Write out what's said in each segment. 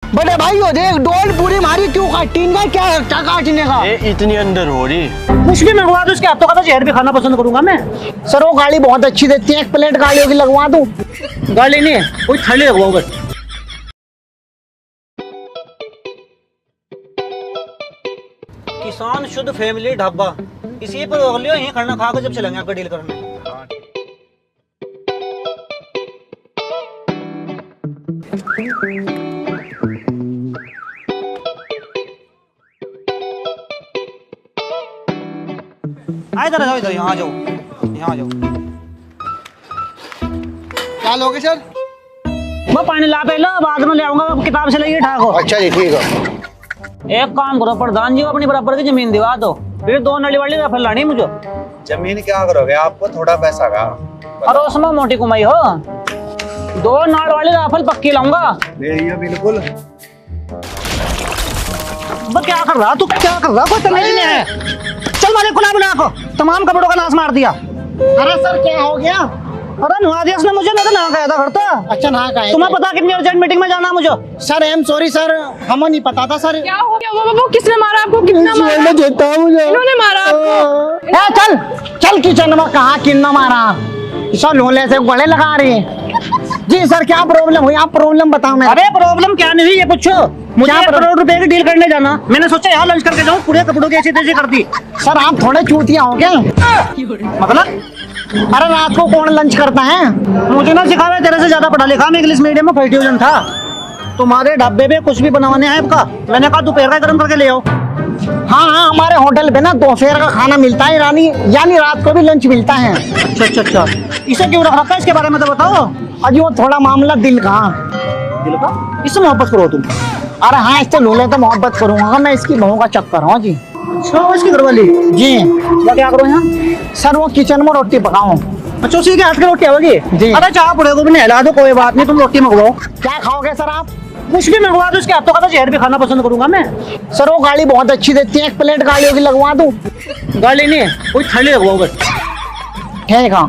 बड़े भाई हो देख, डोल पूरी मारी क्यों काटीन का, क्या काटने का? ये इतनी अंदर हो रही। कुछ भी मंगवा दो, उसके हाथों का तो जहर भी खाना पसंद करूंगा मैं। सर वो गाड़ी बहुत अच्छी देती है, 1 प्लेट गाड़ियों की लगवा दूं? गाड़ी नहीं, कोई थाली लगवाओ बस। किसान शुद्ध फैमिली ढाबा, इसी पर रोक लियो, यहीं खाना खा के जब चलेंगे आपका डील करने। इधर जाओ, इधर यहाँ जाओ, यहाँ जाओ। क्या लोगे सर? मैं पानी ला पहले, बाद में ले आऊंगा, किताब से लगी ठाको। अच्छा जी ठीक है। एक काम करो प्रधान जी, अपनी बराबर की जमीन दिवा दो, फिर 2 नली वाली रफल लानी मुझे। जमीन क्या करोगे, आपको थोड़ा पैसा का और उसमें मोटी कमाई हो। 2 नाड़ वाली राफल पक्की लाऊंगा। बिल्कुल। क्या कर रहा तू, क्या कर रहा? कोई तमीज नहीं है। चल मालिक को बुला को, तमाम कपड़ों का नाश मार दिया। अरे सर क्या हो गया? अरे नहा दिया उसने मुझे, मैं तो नहा गया था घर तो। अच्छा नहा का है? तुम्हें पता कितनी अर्जेंट मीटिंग में जाना मुझे। Sir I am sorry sir, हमें नहीं पता था सर। क्या हो गया? वो किसने मारा आपको? कितना मारा? इन्होंने मारा आपको? चल चल किचन में, कहाँ किन्ना मारा? सर लोले से गले लगा रही है। जी सर क्या प्रॉब्लम हुई, आप प्रॉब्लम बताओ। मैं अरे प्रॉब्लम क्या नहीं हुई ये पूछो। मुझे 1 करोड़ रुपए की डील करने जाना, मैंने सोचा यहाँ लंच करके जाऊँ, पूरे कपड़ों की ऐसी तैसी कर दी। सर आप थोड़े चूतिया हो क्या? मतलब अरे रात को कौन लंच करता है? मुझे ना सिखा रहे, तेरे से ज्यादा पढ़ा लिखा, मैं इंग्लिश मीडियम में फर्स्ट डिवीजन था। तुम्हारे ढाबे पे कुछ भी बनवाने है आपका, मैंने कहा दोपहर का गर्म करके ले आओ। हाँ हमारे होटल पे ना दोपहर का खाना मिलता है यानी रात को भी लंच मिलता है। अच्छा, इसे क्यों रख रखा है, इसके बारे में तो बताओ। अजी वो थोड़ा मामला दिल का। दिल का? इससे मोहब्बत करो तुम? अरे हाँ इससे लोले तो मोहब्बत करूंगा मैं, इसकी बहू का चक्कर हूँ जी। अच्छा इसकी घरवाली जी। क्या करो यहाँ? सर वो किचन में रोटी पकाऊं। अच्छा उसी के हाथ की रोटी होगी जी। अरे चाह पड़े को भी नहला दो, कोई बात नहीं, तुम रोटी मंगवाओ। क्या खाओगे सर आप? कुछ भी मंगवा दो, उसके हाथों का तो जहर भी खाना पसंद करूंगा मैं। सर वो गाड़ी बहुत अच्छी देती है, 1 प्लेट गाड़ियों की लगवा दूं? गाड़ी नहीं, कोई थाली लगवाओ बस। ठीक है।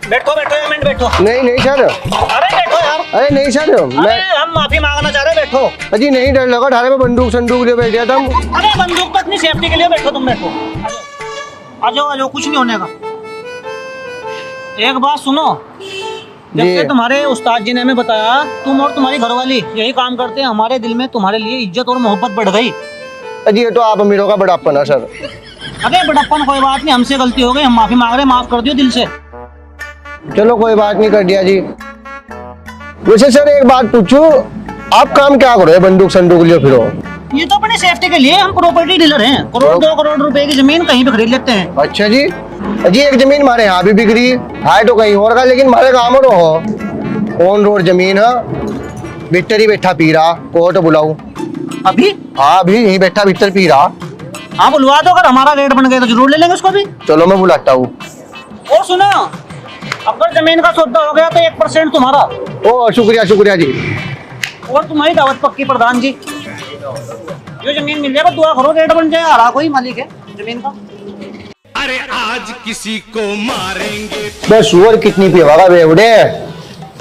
बैठो 1 मिनट बैठो। नहीं सर। अरे बैठो यार। अरे नहीं सर, अरे हम माफी मांगना चाह रहे, बैठो। अजी नहीं, डर लगा, ढारे पे बंदूक संदूक ले बैठ गया था। अरे बंदूक तो अपनी सेफ्टी के लिए, बैठो तुम, बैठो। आ जाओ, कुछ नहीं होने का। एक बात सुनो, जब से तुम्हारे उस्ताद जी ने हमें बताया तुम और तुम्हारी घरवाली यही काम करते हैं, हमारे दिल में तुम्हारे लिए इज्जत और मोहब्बत बढ़ गई। अजी ये तो आप अमीरों का बड़ापन है सर। अरे बड़प्पन कोई बात नहीं, हमसे गलती हो गई, हम माफी मांग रहे, माफ कर दियो दिल से। चलो कोई बात नहीं, कर दिया जी। वैसे सर एक बात पूछूं, आप काम क्या करो, बंदूक संदूक लियो फिरो? ये तो अपनी सेफ्टी के लिए, हम प्रॉपर्टी डीलर हैं, 1-2 करोड़ रुपए की जमीन कहीं भी खरीद लेते हैं। अच्छा जी। अजी एक जमीन हमारे यहाँ भी बिक रही है तो कहीं और का, लेकिन हमारे गाँव में हो ऑन रोड जमीन है, भीतर ही बैठा पी रहा, कोर्ट बुलाऊ अभी? हाँ अभी यही बैठा भीतर पी रहा। हाँ बुलवा दो, अगर हमारा रेट बन गया तो जरूर ले लेंगे उसको भी। चलो मैं बुलाता हूँ। और सुनो, अगर जमीन का सौदा हो गया तो 1% तुम्हारा। ओ शुक्रिया शुक्रिया जी। और तुम्हारी दावत पक्की प्रधान जी, जो जमीन मिल जाएगा दुआ करो, रेट बन जाए, हरा कोई मालिक है जमीन का। अरे आज किसी को मारेंगे। बस सुअर कितनी पिएगा बेवड़े?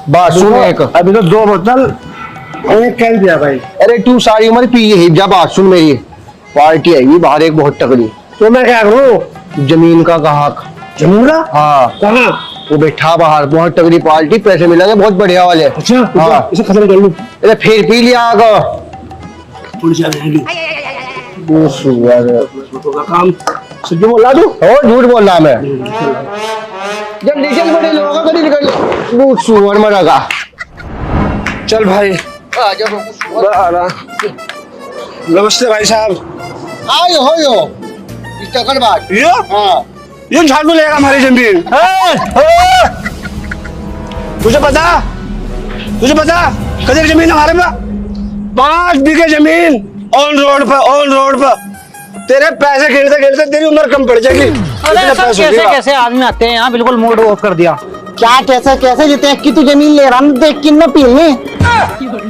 बात सुन एक, अभी तो 2 बोतल कह दिया भाई। अरे तू सारी उम्र पी है, जा बात सुन मेरी, पार्टी आएगी बाहर एक बहुत तगड़ी। तो मैं क्या करूँ? जमीन का ग्राहक। जमीन का? हाँ कहाँ? वो बैठा बाहर, बहुत तगड़ी पार्टी, पैसे मिलेंगे बहुत बढ़िया वाले। अच्छा हाँ। इसे खत्म कर लूँ। अरे फिर पी लिया आगा। वो सुअर काम सच बोला तू? और झूठ बोल रहा मैं। जल्दी चल, बड़े लोगों का कभी निकल, वो सुअर मरेगा। चल भाई आ जा। नमस्ते भाई साहब। आयो हो यो इसका कर बात। हाँ ये झाड़ू लेगा हमारी जमीन। तुझे पता कदर जमीन हमारे पास 5 बीघे जमीन ऑन रोड पर। तेरे पैसे खेलते खेलते तेरी उम्र कम पड़ जाएगी। अरे सर कैसे कैसे आदमी आते हैं यहाँ, बिल्कुल मूड ऑफ कर दिया। क्या कैसे जितने की तू जमीन ले रहा ना, देख किन पी ले।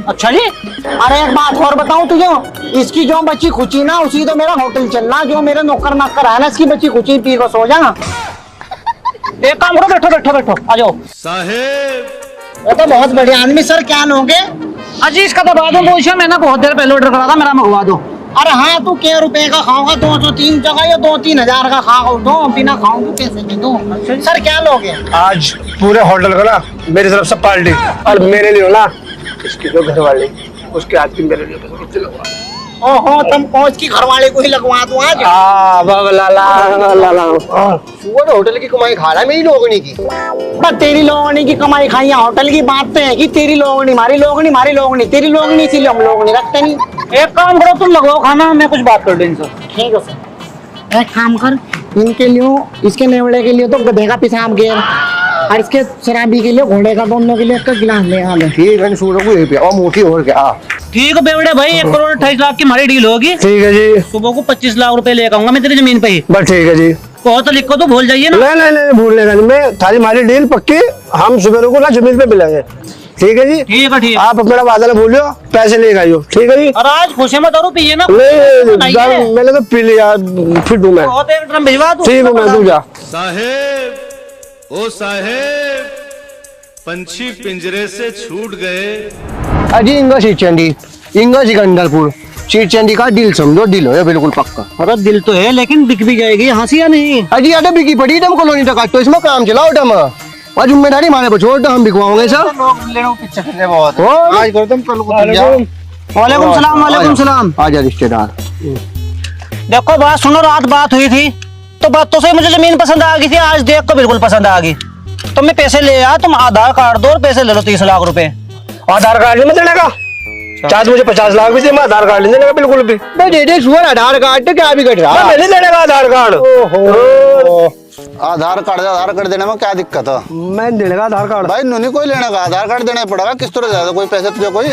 अच्छा जी। अरे एक बात और बताऊं तुझे, इसकी जो बच्ची खुची ना, उसी तो मेरा होटल चलना, जो मेरे नौकर नाकर है ना, इसकी बच्ची खुची पी को सो जा। एक काम करो, बैठो बैठो बैठो, आ जाओ। साहेब ये तो बहुत बढ़िया आदमी सर, क्या लोगे? अजी इसका दबा दो पूछो, मैंने बहुत देर पहले ऑर्डर करा था, मेरा मंगवा दो। अरे हाँ, तू क्या रुपए का खाओगा? 203 जगह या 2-3 हजार का खाओ, दो बिना खाऊंगी पैसे दे दो। सर क्या लोगे? आज पूरे होटल का ना मेरी तरफ से पार्टी, और मेरे लिए ना इसकी जो घर वाली उसके हाथ की मेरे लिए ओहो, तुम पहुंच की घरवाले को ही लगवा दो आज। सुअर होटल की कमाई खा रहा है मेरी लोगनी की। बस तेरी लोगनी की कमाई खाई है, होटल की बात तो है कि तेरी लोगनी मारी लोगनी तेरी लोगनी, इसीलिए हम लोग नहीं रखते नहीं। एक काम करो, तुम लगवाओ खाना, मैं कुछ बात कर दूं इनसे। ठीक है सर। एक काम कर, इनके लिए, इसके नेवड़े के लिए तो गधे का पेशाब गेर, और इसके शराबी के लिए घोड़े का, दोनों के लिए एक गिलास ले आ। ठीक है, सूअर को ये और मोटी और क्या। ठीक है बेवड़े भाई, 1,28,00,000 की हमारी डील होगी। ठीक है जी, सुबह को 25 लाख रुपए लेकर आऊंगा मैं तेरी जमीन पे ही। बस ठीक है जी। कहो तो लिखो, तो भूल जाइए ना। नहीं भूलने का नहीं, मैं थारी हमारी डील पक्की, हम सुबह को ना जमीन पे मिलेंगे। ठीक है जी, ठीक है ठीक है। आप अपना वादा ना भूलियो, पैसे लेकर आइयो। ठीक है जी। और आज खुशी मत दारू पिए ना। नहीं, मैंने तो पी लिया, फिर दूं मैं। बहुत एक ड्रम भिजवा दूं। ठीक है, मैं दूं जा। साहेब ओ साहेब, पंछी पिंजरे से छूट गए। अजी इंगा सीचंडी, इंगा सिकंदरपुर, सीचंडी का दिल समझो, दिल हो बिल्कुल पक्का। अरे दिल तो है, लेकिन बिक भी जाएगी यहाँ से या नहीं? अजी याद बिकी पड़ी तुम कॉलोनी तक, तो इसमें काम चलाओ टम, और जिम्मेदारी हमारे पर छोड़ दो, हम बिकवाओगे सर। बहुत आज करो तुम, कल को वालेकुम सलाम, वालेकुम सलाम। आजा रिश्तेदार। देखो बात सुनो, रात बात हुई थी तो बातों से मुझे जमीन पसंद आ गई थी, आज देख को बिल्कुल पसंद आ गई। तो मैं पैसे ले आ, तुम आधार कार्ड दो और पैसे ले लो 30 लाख रुपए। आधार कार्ड नहीं देने का, चाहे मुझे 50 लाख भी दे, मैं आधार कार्ड नहीं देने का बिल्कुल भी। दे दे सुअर आधार कार्ड, तो क्या बिगड़ रहा? मैं नहीं देने का आधार कार्ड। आधार कार्ड देने में क्या दिक्कत है? मैं देने का आधार कार्ड भाई नहीं कोई लेने का, आधार कार्ड देना पड़ेगा। किस तरह ज्यादा कोई पैसे तुझे कोई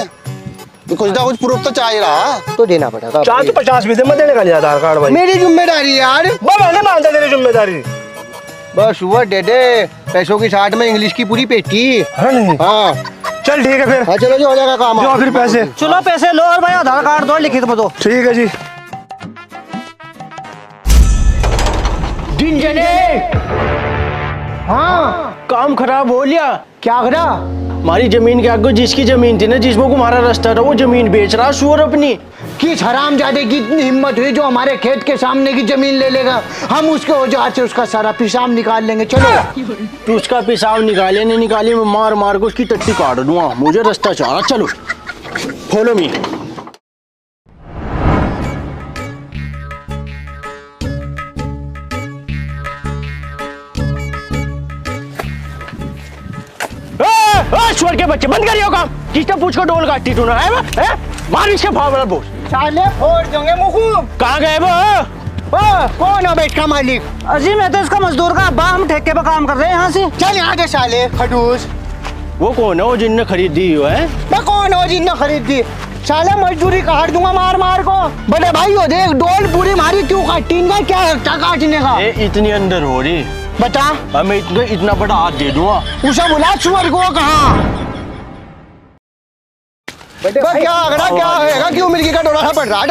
कुछ ना कुछ प्रूफ तो चाहिए रहा, तो देना पड़ेगा। चाहे तो 50 भी दे, मैं देने का नहीं आधार कार्ड भाई। मेरी जिम्मेदारी यार, मैं नहीं मानता तेरी जिम्मेदारी। बस सुअर दे दे, पैसों की साथ में इंग्लिश की पूरी पेटी। है नहीं? हाँ चल ठीक है फिर। हाँ चलो जो हो जाएगा काम। जो फिर पैसे चलो पैसे लो और भाई आधार कार्ड दो, लिखित में दो। ठीक है जी। दिन जने, हाँ काम खराब हो लिया। क्या करा? हमारी जमीन के आगे जिसकी जमीन थी ना, जिसको हमारा रास्ता था, वो जमीन बेच रहा सुअर अपनी। किस हरामजादे की इतनी हिम्मत हुई जो हमारे खेत के सामने की जमीन ले लेगा? हम उसके औजार से उसका सारा पेशाब निकाल लेंगे। चलो। तू उसका पेशाब निकाले नहीं निकाली, मैं मार मार के उसकी टट्टी काट दूंगा। मुझे रास्ता चाह रहा, चलो फॉलो मी। सुअर के बच्चे, बंद करियो काम। किसने पूछ को डोल काटी तूने? है मार इसके फावड़ा बोल। साले फोड़ देंगे मुखू। कहाँ गए वो? कौन है बेट का मालिक? अजी मैं तो इसका मजदूर का अब्बा, हम ठेके पे काम कर रहे हैं यहाँ से। चल यहाँ से साले खडूस। वो कौन है वो जिनने खरीदी है? मैं कौन हो जिन्ना खरीद दी? साले मजदूरी काट दूंगा मार मार को। बड़े भाई हो देख, डोल पूरी मारी, क्यों काटी? इनका क्या है काटने का? इतनी अंदर हो रही, बता। मैं इतना बड़ा हाथ दे दूंगा। उसे बुला सुअर को कहाँ? क्या आगड़ा क्या होएगा? क्यों मिर्गी का डोला पड़ रहा है?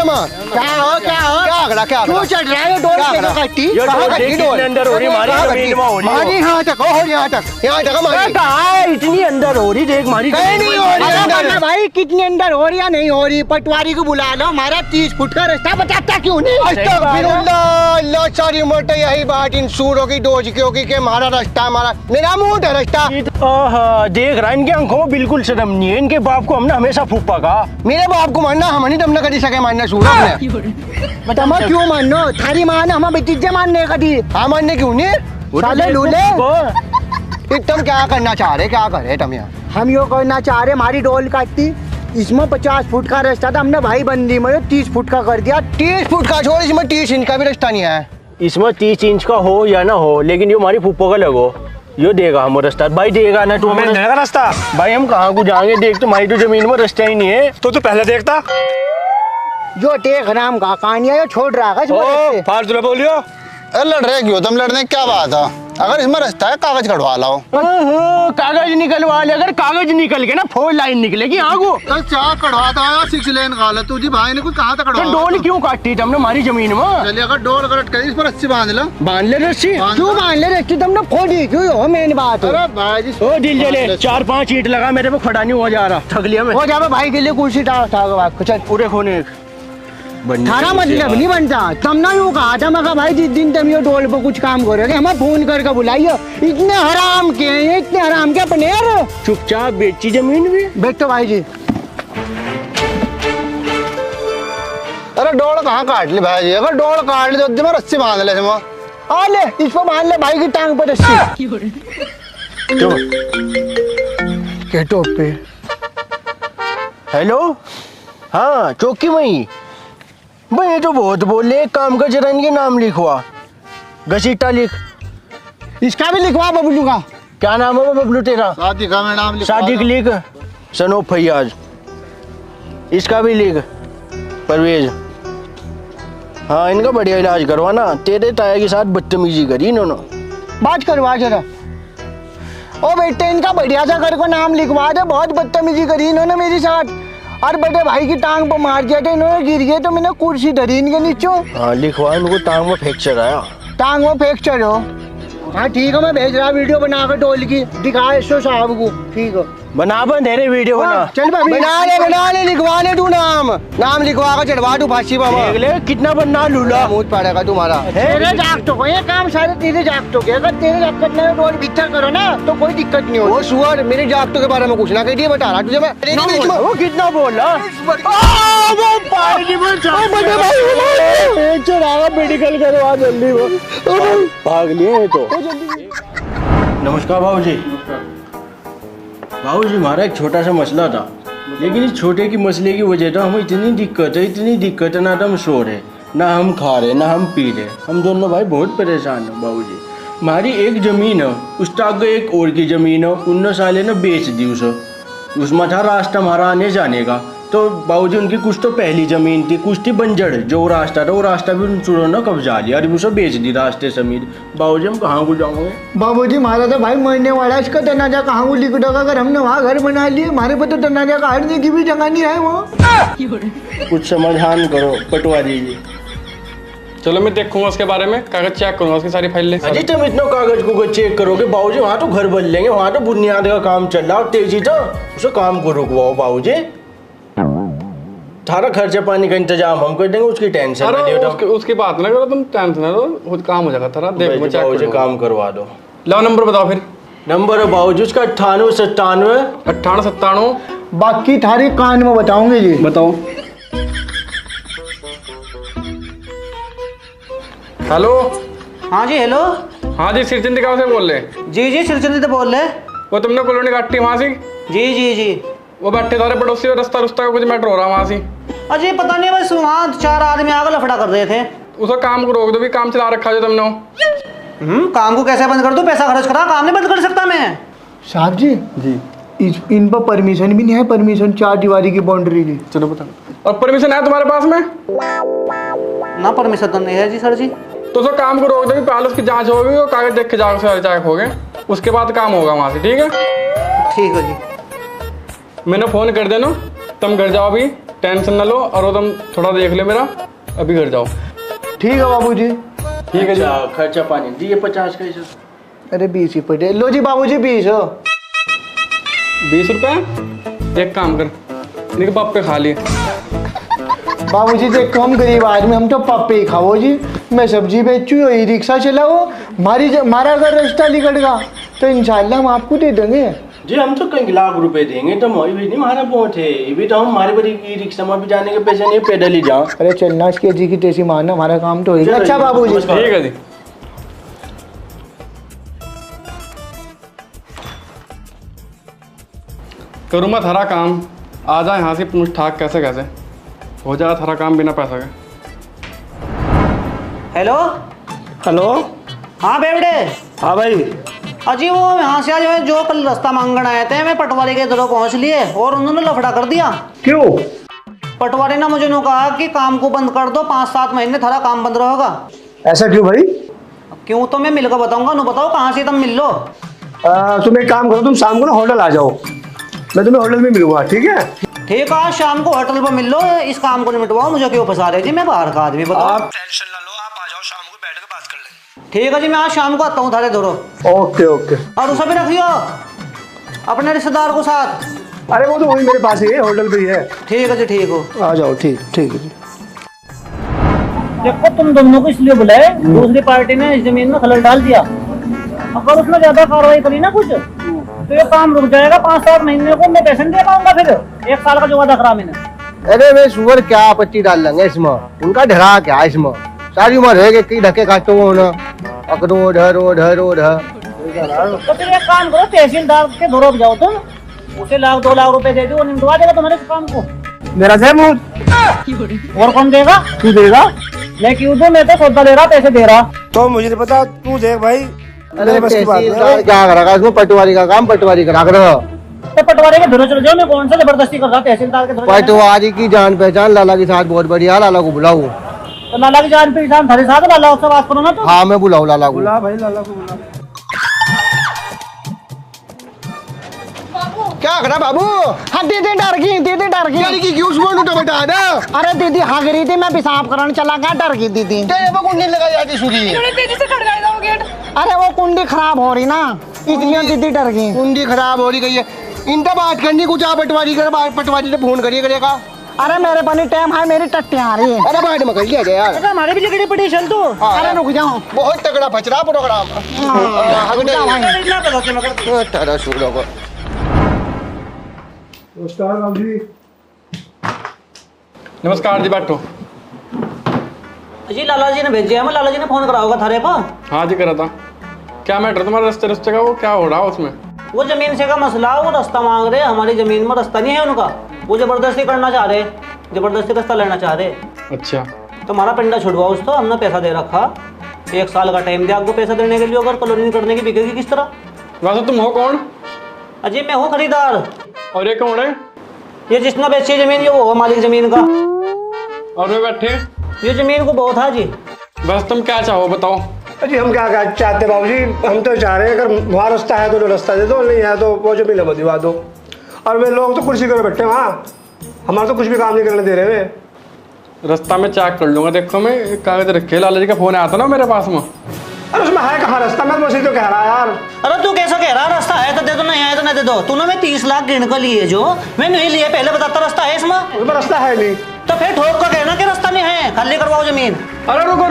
क्या आगड़ा क्या क्यों चढ़ रहा है? डोल कैसे काटी? कहाँ काटी डोल? अंदर हो रही हमारी जमीन में हो रही है। हमारी यहाँ तक हो, यहाँ तक हमारी। कहाँ है? इतनी अंदर हो रही, देख हमारी कहीं नहीं हो रही अंदर। भाई कितनी अंदर हो रही या नहीं हो रही? पटवारी को बुला लो, हमारा 30 फुट का रास्ता बताता क्यों नहीं? अल्लाह सारी उम्र यही बात इन सूरों की डोज की होगी कि हमारा रास्ता, हमारा मेरा मुंह है रास्ता। देख रहा, इनके आंखों में बिल्कुल शर्म नहीं है। इनके बाप को हमने हमेशा फूफा कहा। मेरे बाप को मानना, हम नहीं तुमने कभी सके मानना सूरों ने। बता मैं क्यों मानो? थारी मान हम बेतीजे मानने कभी। हाँ मानने क्यों नहीं? साले लूले तुम क्या करना चाह रहे? क्या करे तुम यहाँ? हम यो करना चाह रहे, हमारी डोल काटती, इसमें 50 फुट का रास्ता था, हमने भाई बंदी में 30 फुट का कर दिया। 30 फुट का छोड़, इसमें 30 इंच का भी रास्ता नहीं है। इसमें 30 इंच का हो या ना हो, लेकिन ये हमारी फूफो का लगो, यो देगा हम रास्ता। भाई देगा ना तू हमें देगा रास्ता? भाई हम कहाँ को जाएंगे? देख तुम्हारी तो जमीन में रास्ता ही नहीं है। तो तू पहले देखता। जो टेक राम का कहानियां छोड़ रहा है। फालतू ना बोलियो। लड़ रहे क्यों तुम? लड़ने की क्या बात है? अगर इसमें रास्ता है कागज कटवा लाओ। कागज निकलवा ले, अगर कागज निकल के ना 4 लाइन निकलेगी आगो। तो चाह कटवाता है 6 लेन गाल तुझी भाई ने कुछ कहा था तो कटवा। डोल क्यों काटी तुमने हमारी जमीन में? चलिए अगर डोल कट कर इस पर रस्सी बांध लो। बांध ले रस्सी। क्यों बांध ले रस्सी? तुमने फोड़ी क्यों हो? मेन बात है। अरे भाई जी ओ दिल जले 4-5 ईंट लगा, मेरे पे खड़ा नहीं हो जा रहा, थक लिया मैं। हो जावे भाई के लिए कुर्सी उठा चल। पूरे खोने थारा मतलब नहीं बनता। तुमने यूँ कहा था मैं भाई जिस दिन तुम ये डोल पर कुछ काम करोगे हमें फोन करके बुलाइए। इतने हराम के हैं, इतने हराम के अपने यार। चुपचाप बेची जमीन भी। बैठो भाई जी। अरे डोल कहाँ काट ली भाई जी? अगर डोल काट ली तो मैं रस्सी बांध ले इसमें। आ ले इसको बांध ले भाई की टांग पर रस्सी। के टोप पे। हेलो, हाँ चौकी मई भाई, ये तो बहुत बोले। एक काम कर, जरा इनके नाम लिखवा, घसीटा लिख। इसका भी लिखवा बबलू का। क्या नाम है बबलू तेरा? शादी का मैं नाम लिखवा सादिक लिख, सनो फैयाज। इसका भी लिख, परवेज। हाँ इनका बढ़िया इलाज करवाना। तेरे ताया के साथ बदतमीजी करी इन्होंने। बात करवा जरा। ओ बेटे इनका बढ़िया सा कर को नाम लिखवा दे। बहुत बदतमीजी करी इन्होंने मेरे साथ। और बड़े भाई की टांग पर मार दिया था इन्होंने, गिर गए तो मैंने कुर्सी धरी इनके नीचे। हाँ लिखवा, इनको टांग में फ्रैक्चर आया। टांग में फ्रैक्चर हो? हाँ ठीक है, मैं भेज रहा वीडियो बना कर डोल की, दिखा एसओ साहब को। ठीक है बना बंधेरे वीडियो बना। चल भाई बना ले लिखवा ले तू नाम लिखवा कर चढ़वा तू फांसी बाबा। देख ले कितना बनना लूला मुझ पड़ेगा तुम्हारा। तेरे जागतों को ये काम सारे तेरे जागतों के। अगर तेरे जागत में रोड भीतर करो ना तो कोई दिक्कत नहीं होगी। वो सुअर मेरे जागतों के बारे में कुछ ना कह दिए, बता रहा तुझे मैं। वो कितना बोला? मेडिकल करवा जल्दी, वो भाग लिए तो। नमस्कार बाबूजी। बाबूजी हमारा एक छोटा सा मसला था, लेकिन इस छोटे की मसले की वजह से हमें इतनी दिक्कत है, ना तो हम सो रहे, ना हम खा रहे, ना हम पी रहे। हम दोनों भाई बहुत परेशान हैं बाबूजी। हमारी एक ज़मीन है, उसका आगे एक और की ज़मीन है, उन साले ने बेच दी उसे। उसमें था रास्ता हमारा आने जाने का। तो बाबूजी उनकी कुछ तो पहली ज़मीन थी, कुछ थी बंजर, जो रास्ता था वो रास्ता भी उन चोरों ने कब्जा लिया और उसे बेच दी रास्ते समेत। बाबूजी हम कहाँ को जाओगे? बाबूजी हमारा तो भाई मरने वाला है, इसका तनाजा कहाँ को लिख दोगा? अगर हमने वहाँ घर बना लिए, हमारे पे तो तनाजा का हटने की भी जगह नहीं है। वो कुछ समाधान करो, पटवा दीजिए। चलो मैं देखूंगा उसके बारे में, कागज चेक करूंगा उसकी सारी फाइल ले। अजी तुम इतना कागज को चेक करोगे बाबूजी? वहाँ तो घर बन लेंगे, वहाँ तो बुनियाद का काम चल रहा है तेजी तो उसे काम को रुकवाओ बाबूजी। सारा खर्चा पानी का इंतजाम हम कर देंगे, उसकी टेंशन उसकी बात ना करो तुम, टेंशन ना लो, खुद काम हो जाएगा। थारा देखो मैं चेक बाबूजी काम करवा दो। लो नंबर बताओ फिर। नंबर है बाबूजी उसका 9897 9897। बाकी थारे कान में बताऊंगे जी। बताओ। हेलो। हाँ जी हेलो। हाँ जी सिरचंदी गाँव से बोल रहे? जी सिरचंदी तो बोल रहे। वो तुमने कॉलोनी काटी वहाँ से? जी वो बैठे सारे पड़ोसी, रास्ता का कुछ मैटर हो रहा वहाँ से। अजी पता नहीं, बस वहाँ 4 आदमी आकर लफड़ा कर रहे थे। उसका काम को रोक दो भी, काम चला रखा जो तुमने। काम को कैसे बंद कर दूं? पैसा खर्च करा, काम नहीं बंद कर सकता मैं। साहब जी इन पर परमिशन भी नहीं है, परमिशन 4 दीवारी की बाउंड्री की। चलो बता। और परमिशन है तुम्हारे पास में? ना परमिशन तो नहीं है जी सर जी। तो उसका काम को रोक दो, पहले उसकी जांच होगी, वो कागज देख के जाओ सारे चेक हो गए, उसके बाद काम होगा वहाँ से। ठीक है? ठीक है जी। मैंने फोन कर देना, तुम घर जाओ अभी, टेंशन ना लो। और वो तुम थोड़ा देख ले मेरा, अभी घर जाओ। ठीक है बाबूजी। ठीक है जी। खर्चा पानी दिए 50 का ही। अरे 20 ही पड़े। लो जी बाबूजी 20 हो। 20 रुपए? एक काम कर, निक पप्पे खा लिए। बाबूजी देखो हम गरीब आदमी, हम तो पप्पे ही खाओ जी। मैं सब्जी बेचू, यही रिक्शा चलाओ, हमारा अगर रास्ता निकल गया तो इंशाल्लाह हम आपको दे देंगे जी। हम तो कई लाख रुपए देंगे, तो मोई भी नहीं हमारा बहुत है। ये भी तो हम हमारे बड़ी की रिक्शा में भी जाने के पैसे नहीं, पैदल ही जाओ। अरे चलना इसके जी की तेजी मारना, हमारा काम तो होगा। अच्छा बाबूजी ठीक है जी। करूँ मैं थारा काम, आ जाए यहाँ से पूछ ठाक कैसे हो जाएगा थारा काम बिना पैसा के। हेलो। हाँ बेवड़े। हाँ भाई। अजी वो यहाँ से आज जो कल रास्ता मांगण आए थे, मैं पटवारी के इधर पहुँच लिए और उन्होंने लफड़ा कर दिया। क्यों? पटवारी ने मुझे कहा कि काम को बंद कर दो, 5-7 महीने थारा काम बंद रहेगा। ऐसा क्यों भाई? क्यों तो मैं मिलकर बताऊंगा, नु बताओ कहाँ से तुम मिल लो। तुम एक काम करो, तुम शाम को ना होटल आ जाओ, मैं तुम्हें होटल में मिलूंगा, ठीक है? ठीक है, शाम को होटल पर मिल लो, इस काम को निपटवाओ, मुझे क्यों फंसा रहे जी, मैं बाहर का आदमी, बताओ। आप टेंशन ना लो, आप आ जाओ, शाम को बैठ के बात कर लेंगे। ठीक है जी, मैं आज शाम को आता हूँ थारे दोरो। Okay okay. और उसे भी रखियो अपने रिश्तेदार को साथ। अरे वो तो वही मेरे पास ही है, होटल पे ही है। ठीक है जी, ठीक हो, आ जाओ, ठीक ठीक है जी। देखो तुम दोनों को इसलिए बुलाए, दूसरी पार्टी ने इस जमीन में खलल डाल दिया, अगर उसमें ज्यादा कार्रवाई करी ना कुछ तो ये काम रुक जाएगा। 5-7 महीने को मैं पैसे नहीं दे पाऊंगा, फिर 1 साल का जो वादा करा मैंने। अरे वे सुअर क्या आपत्ति डाल लेंगे इसमें, उनका ढरा क्या इसमें, सारी उम्र रहेगी कई धक्के काटो वो ना, अकड़ो ढर। तो फिर एक काम करो, तहसीलदार के धोरो जाओ तुम, उसे 1-2 लाख रुपए दे दो, वो निपटवा देगा तुम्हारे इस काम को। मेरा जयमूद और कौन देगा? तू देगा? मैं क्यों दूं, मैं तो सौदा ले रहा, पैसे दे रहा। तो मुझे नहीं पता, तू देख भाई। अरे तहसीलदार क्या करेगा इसमें, पटवारी का काम पटवारी करा कर। तो पटवारी के धोरो चले जाओ, मैं कौन सा जबरदस्ती कर रहा, तहसीलदार के धोरो। पटवारी की जान पहचान लाला के साथ बहुत बढ़िया, लाला को बुलाऊ। तो लाला की जान पहचान थारे साथ, लाला उससे बात करो ना तुम। हाँ मैं बुलाऊ लाला को। बुला भाई, लाला को बुला। क्या करा बाबू? हाँ दीदी डर गई यानी कि क्यों सुअर उठा बैठा ना? अरे दीदी हाँ गई थी, मैं पेशाब करने चला गया, डर गई दीदी। कुंडी लगा जाती सुरी। इन्होंने तेजी से खड़काया था वो गेट। अरे वो कुंडी खराब हो रही ना, इसलिए दीदी डर गई। कुंडी खराब हो रही गई है, इनका बात करनी कुछ, आप पटवारी कर, पटवारी से फोन करेगा। अरे मेरे पानी टाइम है, मेरी टट्टी आ रही है। अरे बाहर में कर लिया यार। अरे हमारे भी लिगड़ी पड़ी, चल तू। अरे रुक जाओ, बहुत तगड़ा फचरा प्रोग्राम। नमस्कार बाबू जी। नमस्कार जी, बैठो। जी लाला जी ने भेजे है, मैं लाला जी ने फोन करा होगा थारे पर। हाँ जी, करा था। क्या मैटर तुम्हारे रास्ते का, वो क्या हो रहा है उसमें? वो जमीन से का मसला, वो रास्ता मांग रहे, हमारी जमीन में रास्ता नहीं है उनका, वो जबरदस्ती करना चाह रहे, जबरदस्ती रास्ता लेना चाह रहे। अच्छा, तो हमारा पिंडा छुड़वाओ उसको, हमने पैसा दे रखा, 1 साल का टाइम दिया आपको पैसा देने के लिए, अगर कॉलोनी करने की बिकेगी किस तरह? वैसे तुम हो कौन? अजी मैं हूँ खरीदार। और ये कौन है? ये जिसने बेची जमीन, ये वो मालिक जमीन का। और वे बैठे? ये जमीन को बहुत है जी। बस तुम क्या चाहो बताओ। जी हम क्या चाहते बाबू जी, हम तो चाह रहे हैं अगर वहाँ रास्ता है तो रास्ता दे दो, नहीं है तो वो जमीन दिवा दो। और वे लोग तो कुर्सी कर बैठे वहाँ, हमारा तो कुछ भी काम नहीं करने दे रहे वे। रास्ता में चेक कर लूंगा, देखो मैं एक कागज रखे, लाला जी का फोन आया था ना मेरे पास में। अरे उसमें है कहाँ रास्ता, मैं तो तो कह रहा यार। अरे तू कैसा कह रहा, रास्ता है तो दे दो, नहीं है तो नहीं दे दो। तूने मैं 30 लाख गिन कर लिए, जो मैं नहीं लिए, पहले बताता रास्ता है इसमें। उसमें रास्ता है नहीं तो फिर ठोक कर कहना कि रास्ता नहीं है, खाली करवाओ जमीन। अरे रुको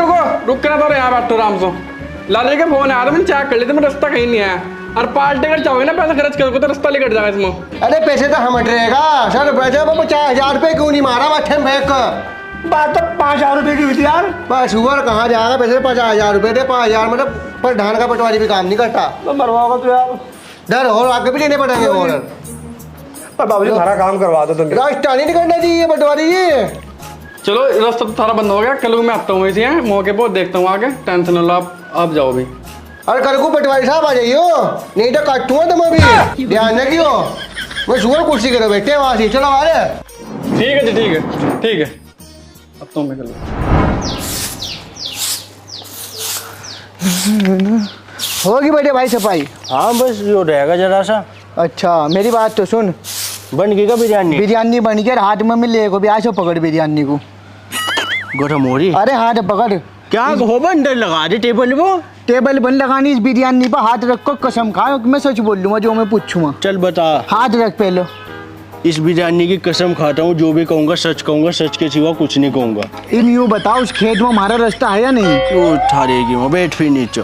रुक के ना, तो यहाँ बैठो आराम से। लाला जी का फोन आया था, मैंने चेक कर लिया था, रास्ता कहीं नहीं है। और पार्टी अगर चाहोगे ना पैसा खर्च करोगे तो रास्ता लेकर जाएगा इसमें। अरे पैसे तो हम रहेगा सर, पैसे 50,000 रुपए क्यों नहीं मारा बैठे बैग का? बात तो 5,000 रुपए की हुई थी यार। बस सुअर कहाँ जाएगा, पैसे 50,000 रुपए दे, 5,000 मतलब पर धान का पटवारी भी काम नहीं करता। तो मरवाओगा तो यार, डर और आगे भी लेने पड़ेंगे और। पर बाबू जी हमारा काम करवा दो तुम। रास्ता नहीं करना चाहिए पटवारी जी। चलो रास्ता तो सारा बंद हो गया, कल मैं आता हूँ इसी मौके पर, देखता हूँ आगे, टेंशन ना लो आप जाओ भी। अरे कल को पटवारी साहब आ जाइयो, नहीं तो काटूंगा तुम अभी, ध्यान रखियो। मैं सुअर कुर्सी करो बैठे वहाँ से, चलो आ रहे। ठीक है जी, ठीक है, अब तो मैं होगी बेटे भाई सफाई? हाँ बस जो रहेगा जरा सा। अच्छा मेरी बात तो सुन, बन गई का बिरयानी? बिरयानी बन गया, हाथ में मिले को भी आज पकड़ बिरयानी को। गरम हो रही? अरे हाथ पकड़। क्या हो बंडर लगा दे टेबल वो? टेबल बन लगानी, इस बिरयानी पर हाथ रख को कसम खा, मैं सच बोल लूंगा जो मैं पूछूंगा। चल बता। हाथ रख पहले। इस बिरयानी की कसम खाता हूँ, जो भी कहूँगा सच कहूँगा, सच के सिवा कुछ नहीं कहूँगा। इन यूँ बताओ उस खेत में हमारा रास्ता है या नहीं? क्यों ठारेगी वो, बैठ फिर नीचे।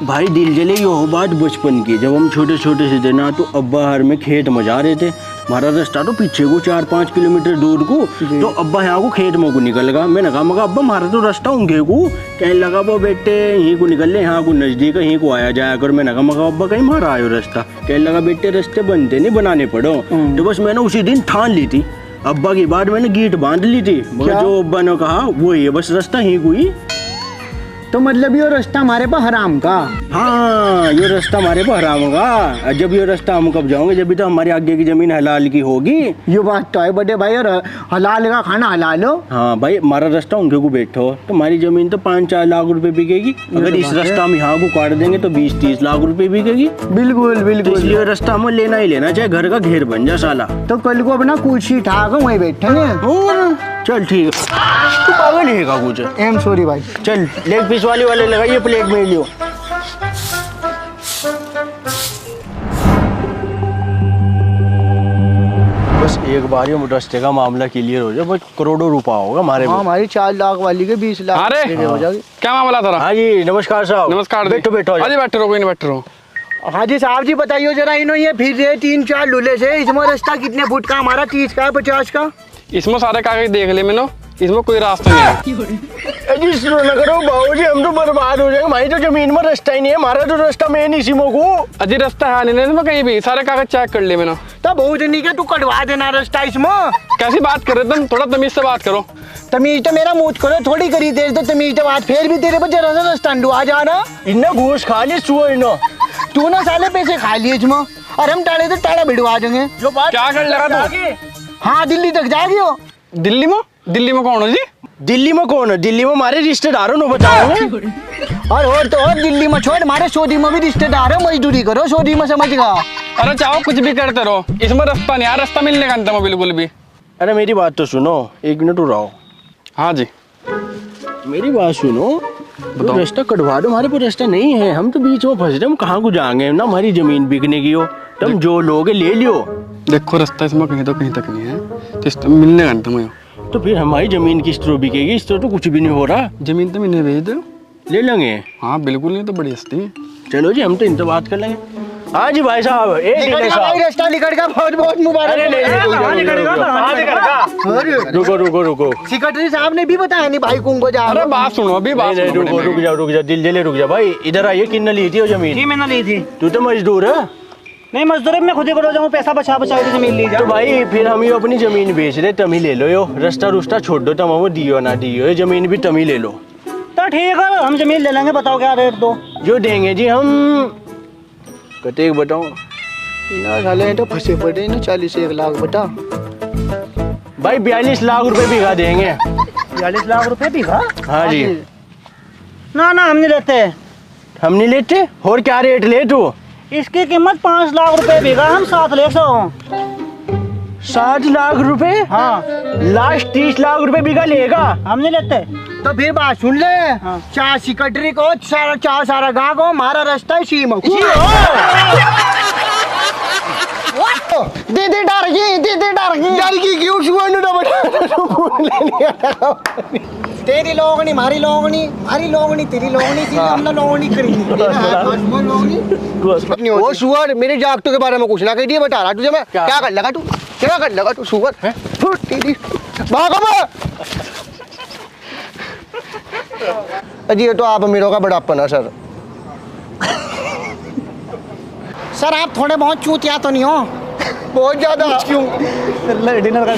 भाई दिल जले ये हो बात बचपन की, जब हम छोटे छोटे से थे ना तो अब्बा हर में खेत में जा रहे थे, हमारा रास्ता तो पीछे को 4-5 किलोमीटर दूर को, तो अब्बा यहाँ को खेत में को निकल गया। मैंने कहा मगा अब्बा हमारा तो रास्ता होंगे को, कहने लगा वो बेटे यहीं को निकल ले, यहाँ को नजदीक है, यहीं को आया जाया कर। मैंने कहा मगा अब्बा कहीं मारा आयो रास्ता, कहने लगा बेटे रास्ते बनते नहीं बनाने पड़ो। तो बस मैंने उसी दिन ठान ली थी, अब्बा की बात मैंने गीट बांध ली थी, मगर जो अब्बा ने कहा वो ये बस रास्ता यहीं को ही। तो मतलब ये रास्ता हमारे पर हराम का। हाँ, ये रास्ता हमारे पर हराम होगा। और जब ये रास्ता हम कब जाओगे, जब भी तो हमारे आगे की जमीन हलाल की होगी। ये बात तो है बड़े भाई, और हलाल का खाना हलाल हो। हाँ भाई, हमारा रास्ता उनके को बैठो तो हमारी जमीन तो 5-4 लाख रुपए बिकेगी। अगर इस रास्ता हम यहाँ को काट देंगे तो 20-30 लाख रुपए बिकेगी। बिल्कुल तो बिल्कुल। इसलिए रास्ता हमें लेना ही लेना, चाहे घर का घेर बन जा साला। तो कल को अपना कुर्सी ठाक वहीं बैठेंगे। चल ठीक है, तू पागल है का कुछ? आई एम सॉरी भाई। चल लेग पीस वाले लगाइए प्लेट में लियो। बस एक बार ये रास्ते का मामला क्लियर हो जाए, बस करोड़ों रुपया होगा हमारे। हाँ, हमारी 4 लाख वाली के 20 लाख अरे हो जाएगी। क्या मामला था? हाँ जी, नमस्कार साहब। नमस्कार। बैठो बैठो। अरे बैठे रहो, कोई नहीं, बैठे रहो। हाजी साहब जी बताइए जरा, इन्होंने ये फिर रहे 3-4 लूले से, इसमें रास्ता कितने फुट का? हमारा 30 का है, 50 का? इसमें सारे कागज देख ले मैंने, इसमें कोई रास्ता नहीं है। न करो बाबूजी, हम तो बर्बाद हो जाएंगे। हमारी तो जमीन में रास्ता ही नहीं है, हमारा तो रास्ता मेन इसी में को। अजी रास्ता है नहीं इसमें कहीं भी, सारे कागज चेक कर ले मैंने। तो बहुत नहीं के तू कटवा देना रास्ता इसमें। कैसी बात कर रहे तुम? थोड़ा तमीज से बात करो। तमीज तो मेरा मुझ करो, थोड़ी करी देर तो तमीज तो बात, फिर भी तेरे पर जरा सा रास्ता आ जाना। इन्ना घूस खा ली सुअर इन्हों। तू ना साले पैसे खा लिए इसमें, और हम टाड़े तो टाड़ा भिड़वा देंगे। जो बात क्या कर लगा तू? हाँ, दिल्ली तक जाएगी हो। दिल्ली में? दिल्ली में कौन हो जी? दिल्ली में कौन है? दिल्ली में हमारे रिश्तेदारों ने बताओगे। और तो और दिल्ली में छोड़, हमारे सऊदी में भी रिश्तेदार है, मजदूरी करो सऊदी में, समझ गया? अरे चाहो कुछ भी करते रहो, इसमें रास्ता नहीं है, रास्ता मिलने का नहीं था बिल्कुल भी। अरे मेरी बात तो सुनो, 1 मिनट रुको। हाँ जी, मेरी बात सुनो, तो रास्ता कटवा दो, हमारे पास रास्ता नहीं है, हम तो बीच में फंस रहे, हम कहाँ को जाएंगे ना, हमारी जमीन बिकने की हो, तुम जो लोगे ले लियो। देखो रास्ता इसमें कहीं तो कहीं तक नहीं है, तो इस मिलने का नहीं था मुझे। तो फिर हमारी जमीन किस तरह बिकेगी? इस तरह तो कुछ भी नहीं हो रहा। जमीन तो मैंने भेज दो, ले लेंगे। हाँ बिल्कुल, नहीं तो बड़ी हस्ती है। चलो जी, हम तो इनसे बात कर लेंगे। हाँ जी भाई साहब, रास्ता निकल का बहुत बहुत मुबारक। रुको। सेक्रेटरी साहब ने भी बताया नहीं भाई को जा। अरे बात सुनो, अभी बात सुनो। रुक जा दिल रुक जा भाई, इधर आइए। किन्ना ली थी वो जमीन? जी मैंने ली थी। तू तो मजदूर है। नहीं मजदूर मैं खुद ही करो जाऊँ, पैसा बचा के जमीन ली तो भाई फिर हम ये अपनी जमीन बेच रहे, तुम ही ले लो यो। रास्ता रुस्ता छोड़ दो, तुम वो दियो ना दियो, ये जमीन भी तुम ही ले लो। तो ठीक है, हम जमीन ले लेंगे, बताओ क्या रेट दो? जो देंगे जी हम कते बताओ। साले तो फंसे पड़े ना, 40-1 लाख बता भाई। 42 लाख रुपए बीघा देंगे। 42 लाख रुपए बीघा? हाँ जी। ना हम नहीं लेते। हम नहीं लेते? और क्या रेट ले तू? इसकी कीमत 5 लाख रुपए बीघा, हम 7 ले सो। 7 लाख रुपए? हाँ। लास्ट 30 लाख रुपए बीघा लेगा? हम नहीं लेते। तो फिर बात सुन ले। हाँ। चार सेक्रेटरी को, सारा गाँव को, हमारा रास्ता इसी में। दीदी डर गई क्यों? तेरी लोगनी हमारी लोगनी तेरी लोगनी थी, हमने लोगनी खरीदी। वो सुअर मेरे जागतों के बारे में कुछ ना कह दिए, बता रहा तुझे मैं। क्या कर लगा तू सुअर है? तेरी अजी ये तो आप अमीरों का बड़ापन है सर। सर आप थोड़े बहुत चूतिया तो नहीं हो? बहुत ज्यादा। क्यों? डिनर का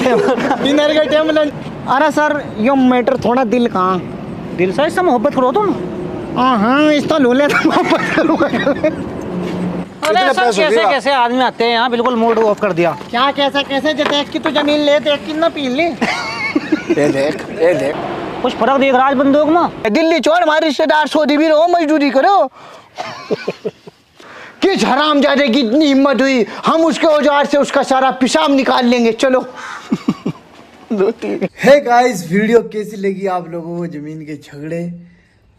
टाइम अरे सर यो मैटर थोड़ा दिल का दिल से इससे मोहब्बत करो तुम। हाँ इसका लो ले। अरे सर कैसे आदमी आते हैं यहाँ, बिल्कुल मूड ऑफ कर दिया। क्या कैसे देख की तू जमीन ले, देख की ना पी ले। ये देख कुछ फर्क देख रहा है बंदूक में? दिल्ली छोड़, हमारे रिश्तेदार सऊदी भी रहो, मजदूरी करो। किस हरामजादे की इतनी हिम्मत हुई, हम उसके औजार से उसका सारा पेशाब निकाल लेंगे। चलो। हे गाइस, वीडियो कैसी लगी आप लोगों को? जमीन के झगड़े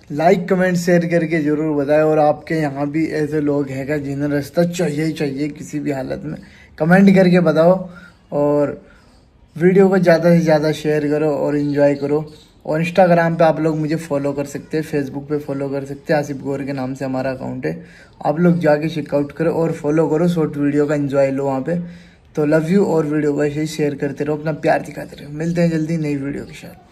लाइक कमेंट शेयर करके जरूर बताएं। और आपके यहाँ भी ऐसे लोग हैं क्या जिन्हें रास्ता चाहिए किसी भी हालत में? कमेंट करके बताओ। और वीडियो को ज़्यादा से ज़्यादा शेयर करो और इन्जॉय करो। और इंस्टाग्राम पे आप लोग मुझे फॉलो कर सकते हैं, फेसबुक पे फॉलो कर सकते हैं, आसिफ गौर के नाम से हमारा अकाउंट है। आप लोग जाके चेकआउट करो और फॉलो करो, शॉर्ट वीडियो का एंजॉय लो वहाँ पे। तो लव यू, और वीडियो को ऐसे ही शेयर करते रहो, अपना प्यार दिखाते रहो। मिलते हैं जल्दी नई वीडियो के साथ।